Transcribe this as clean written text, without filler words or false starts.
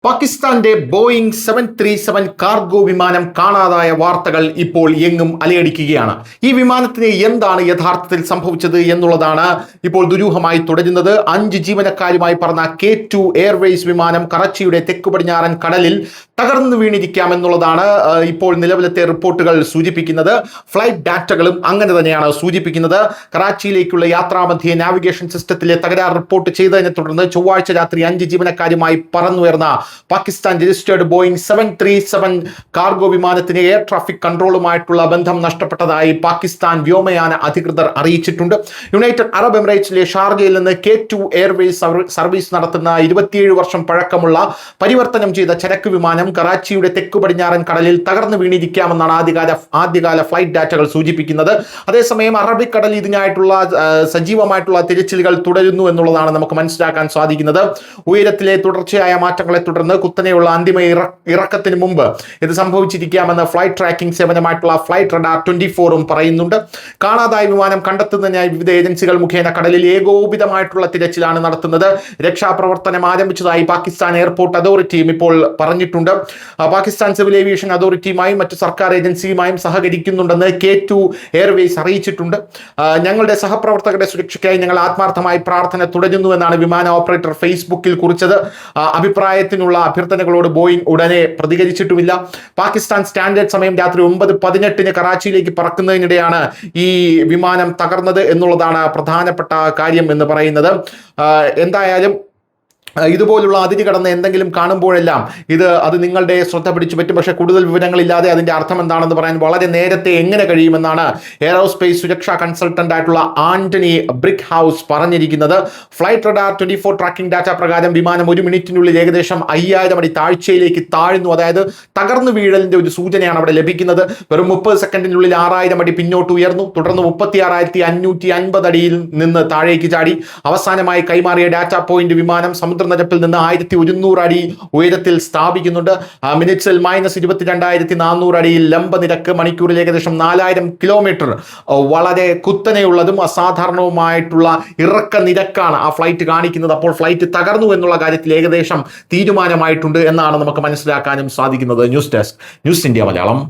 പാകിസ്ഥാന്റെ Boeing 737 cargo വിമാനം കാണാതായ വാർത്തകൾ ഇപ്പോൾ എങ്ങും അലയടിക്കുകയാണ്. ഈ വിമാനത്തിന് എന്താണ് യഥാർത്ഥത്തിൽ സംഭവിച്ചത് എന്നുള്ളതാണ് ഇപ്പോൾ ദുരൂഹമായി തുടരുന്നത്. 5 ജീവനക്കാരുമായി പറന്ന K2 എയർവേസ് വിമാനം കറാച്ചിയുടെ തെക്കു പടിഞ്ഞാറൻ കടലിൽ തകർന്നു വീണിരിക്കാമെന്നുള്ളതാണ് ഇപ്പോൾ നിലവിലത്തെ റിപ്പോർട്ടുകൾ സൂചിപ്പിക്കുന്നത്. ഫ്ലൈറ്റ് ഡാറ്റകളും അങ്ങനെ തന്നെയാണ് സൂചിപ്പിക്കുന്നത്. കറാച്ചിയിലേക്കുള്ള യാത്രാമധ്യേ നാവിഗേഷൻ സിസ്റ്റത്തിലെ തകരാർ റിപ്പോർട്ട് ചെയ്തതിനെ തുടർന്ന് ചൊവ്വാഴ്ച രാത്രി 5 ജീവനക്കാരുമായി പറന്നുയർന്ന പാകിസ്ഥാൻ രജിസ്റ്റേർഡ് ബോയിങ് 737 കാർഗോ വിമാനത്തിന് എയർ ട്രാഫിക് കൺട്രോളുമായിട്ടുള്ള ബന്ധം നഷ്ടപ്പെട്ടതായി പാകിസ്ഥാൻ വ്യോമയാന അധികൃതർ അറിയിച്ചിട്ടുണ്ട്. യുണൈറ്റഡ് അറബ് എമിറേറ്റ്സിലെ ഷാർജയിൽ നിന്ന് K2 എയർവേസ് സർവീസ് നടത്തുന്ന 27 വർഷം പഴക്കമുള്ള പരിവർത്തനം ചെയ്ത ചരക്ക് വിമാനം കറാച്ചിയുടെ തെക്കു പടിഞ്ഞാറൻ കടലിൽ തകർന്നു വീണിരിക്കാമെന്നാണ് ആദ്യകാല ഫ്ലൈറ്റ് ഡാറ്റകൾ സൂചിപ്പിക്കുന്നത്. അതേസമയം അറബിക്കടലിൽ ഇതിനായിട്ടുള്ള സജീവമായിട്ടുള്ള തിരച്ചിലുകൾ തുടരുന്നു എന്നുള്ളതാണ് നമുക്ക് മനസ്സിലാക്കാൻ സാധിക്കുന്നത്. ഉയരത്തിലെ തുടർച്ചയായ മാറ്റങ്ങളെ തുടർന്ന് കുത്തനെയുള്ള അന്തിമ ഇറക്കത്തിന് മുമ്പ് ഇത് സംഭവിച്ചിരിക്കാമെന്ന് ഫ്ലൈറ്റ് ട്രാക്കിംഗ് സേവനമായിട്ടുള്ള ഫ്ലൈറ്റ് റഡാർ 24 പറയുന്നുണ്ട്. കാണാതായ വിമാനം കണ്ടെത്തുന്നതിനായി വിവിധ ഏജൻസികൾ മുഖേന കടലിൽ ഏകോപിതമായിട്ടുള്ള തിരച്ചിലാണ് നടത്തുന്നത്. രക്ഷാപ്രവർത്തനം ആരംഭിച്ചതായി പാകിസ്ഥാൻ എയർപോർട്ട് അതോറിറ്റിയും ഇപ്പോൾ പറഞ്ഞിട്ടുണ്ട്. പാകിസ്ഥാൻ സിവിൽ ഏവിയേഷൻ അതോറിറ്റിയുമായും മറ്റു സർക്കാർ ഏജൻസിയുമായും സഹകരിക്കുന്നുണ്ടെന്ന് K2 എയർവേസ് അറിയിച്ചിട്ടുണ്ട്. ഞങ്ങളുടെ സഹപ്രവർത്തകരുടെ സുരക്ഷയ്ക്കായി ഞങ്ങൾ ആത്മാർത്ഥമായി പ്രാർത്ഥന തുടരുന്നുവെന്നാണ് വിമാന ഓപ്പറേറ്റർ ഫേസ്ബുക്കിൽ കുറിച്ചത്. അഭിപ്രായത്തിനുള്ള അഭ്യർത്ഥനകളോട് ബോയിങ് ഉടനെ പ്രതികരിച്ചിട്ടുമില്ല. പാകിസ്ഥാൻ സ്റ്റാൻഡേർഡ് സമയം രാത്രി 9:18 കറാച്ചിയിലേക്ക് പറക്കുന്നതിനിടെയാണ് ഈ വിമാനം തകർന്നത് എന്നുള്ളതാണ് പ്രധാനപ്പെട്ട കാര്യം എന്ന് പറയുന്നത്. എന്തായാലും ഇതുപോലുള്ള അതിര് കടന്ന് എന്തെങ്കിലും കാണുമ്പോഴെല്ലാം അത് നിങ്ങളുടെ ശ്രദ്ധ പിടിച്ചു പറ്റും. പക്ഷേ കൂടുതൽ വിവരങ്ങളില്ലാതെ അതിൻ്റെ അർത്ഥം എന്താണെന്ന് പറയാൻ വളരെ നേരത്തെ എങ്ങനെ കഴിയുമെന്നാണ് എയറോസ്പേസ് സുരക്ഷാ കൺസൾട്ടന്റ് ആയിട്ടുള്ള ആന്റണി ബ്രിക്ക് ഹൗസ് പറഞ്ഞിരിക്കുന്നത്. ഫ്ലൈറ്റ് റഡാർ 24 ട്രാക്കിംഗ് ഡാറ്റ പ്രകാരം വിമാനം 1 മിനിറ്റിനുള്ളിൽ ഏകദേശം 5000 അടി താഴ്ചയിലേക്ക് താഴ്ന്നു. അതായത് തകർന്നു വീഴലിന്റെ ഒരു സൂചനയാണ് അവിടെ ലഭിക്കുന്നത്. വെറും 30 സെക്കൻഡിനുള്ളിൽ 6000 അടി പിന്നോട്ട് ഉയർന്നു. തുടർന്ന് 36,550 അടിയിൽ നിന്ന് താഴേക്ക് ചാടി. അവസാനമായി കൈമാറിയ ഡാറ്റ പോയിന്റ് വിമാനം സമുദ്രനിരപ്പിൽ നിന്ന് 1100 അടി ഉയരത്തിൽ സ്ഥാപിക്കുന്നുണ്ട്. മിനിറ്റ്സിൽ -22,400 അടിയിൽ ലംബ നിരക്ക്, മണിക്കൂറിൽ ഏകദേശം 4000 കിലോമീറ്റർ. വളരെ കുത്തനെയുള്ളതും അസാധാരണവുമായിട്ടുള്ള ഇറക്ക നിരക്കാണ് ആ ഫ്ലൈറ്റ് കാണിക്കുന്നത്. അപ്പോൾ ഫ്ലൈറ്റ് തകർന്നു എന്നുള്ള കാര്യത്തിൽ ഏകദേശം തീരുമാനമായിട്ടുണ്ട് എന്നാണ് നമുക്ക് മനസ്സിലാക്കാനും സാധിക്കുന്നത്. News desk, news India Malayalam.